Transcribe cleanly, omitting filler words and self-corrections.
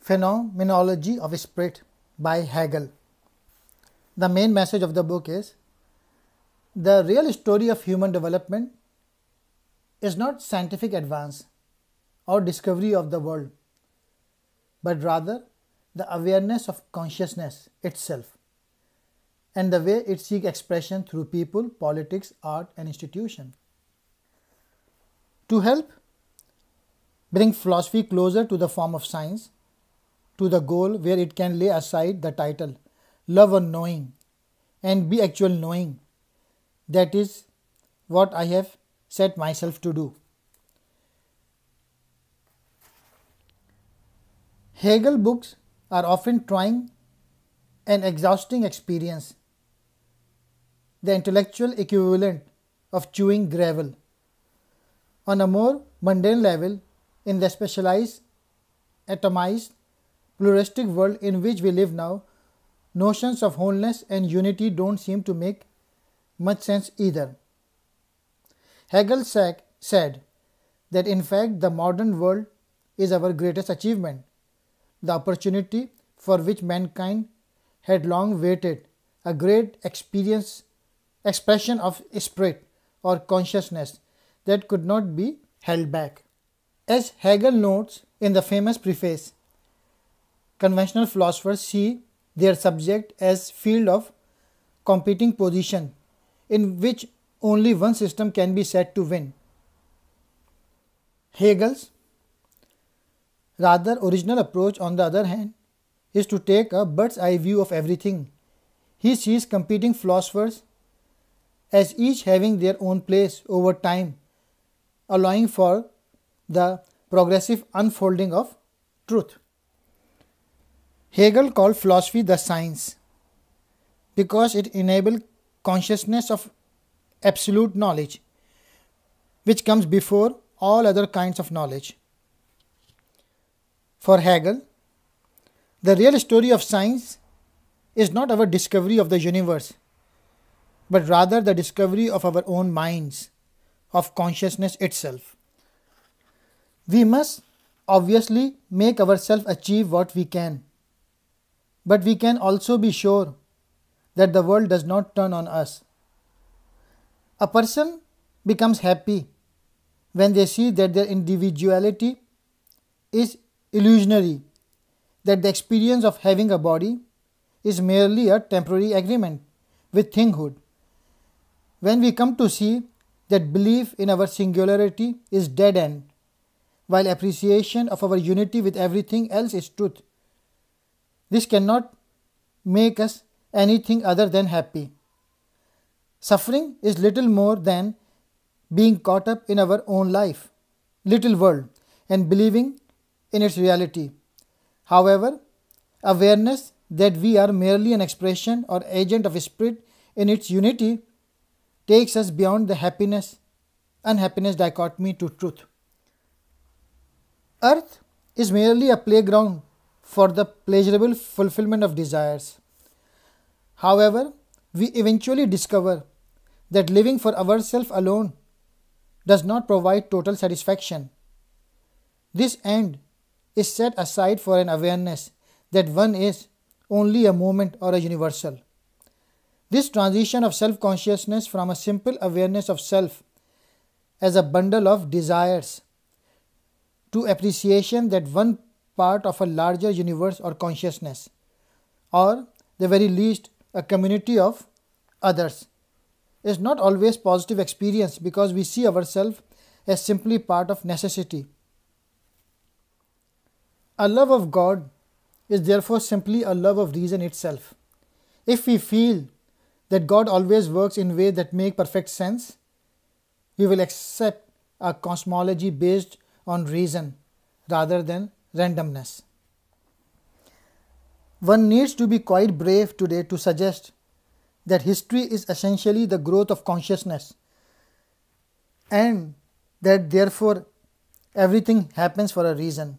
Phenomenology of Spirit by Hegel. The main message of the book is the real story of human development is not scientific advance or discovery of the world, but rather the awareness of consciousness itself and the way it seeks expression through people, politics, art, and institutions. To help bring philosophy closer to the form of science, to the goal where it can lay aside the title love or knowing and be actual knowing. That is what I have set myself to do. Hegel books are often trying and exhausting experience, the intellectual equivalent of chewing gravel. On a more mundane level, in the specialized, atomized, pluralistic world in which we live now, notions of wholeness and unity don't seem to make much sense either. Hegel said that in fact the modern world is our greatest achievement, the opportunity for which mankind had long waited, a great expression of spirit or consciousness that could not be held back. As Hegel notes in the famous preface, conventional philosophers see their subject as field of competing position in which only one system can be said to win. Hegel's rather original approach, on the other hand, is to take a bird's eye view of everything. He sees competing philosophers as each having their own place over time, allowing for the progressive unfolding of truth. Hegel called philosophy the science because it enabled consciousness of absolute knowledge, which comes before all other kinds of knowledge. For Hegel, the real story of science is not our discovery of the universe, but rather the discovery of our own minds, of consciousness itself. We must obviously make ourselves achieve what we can, but we can also be sure that the world does not turn on us. A person becomes happy when they see that their individuality is illusionary, that the experience of having a body is merely a temporary agreement with thinghood. When we come to see that belief in our singularity is dead end, while appreciation of our unity with everything else is truth, this cannot make us anything other than happy. Suffering is little more than being caught up in our own life, little world, and believing in its reality. However, awareness that we are merely an expression or agent of spirit in its unity takes us beyond the happiness-unhappiness dichotomy to truth. Earth is merely a playground for the pleasurable fulfillment of desires. However, we eventually discover that living for ourselves alone does not provide total satisfaction. This end is set aside for an awareness that one is only a moment or a universal. This transition of self-consciousness from a simple awareness of self as a bundle of desires to appreciation that one part of a larger universe or consciousness, or the very least a community of others, is not always positive experience because we see ourselves as simply part of necessity. A love of God is therefore simply a love of reason itself. If we feel that God always works in ways that make perfect sense, we will accept a cosmology based on reason rather than randomness. One needs to be quite brave today to suggest that history is essentially the growth of consciousness and that therefore everything happens for a reason.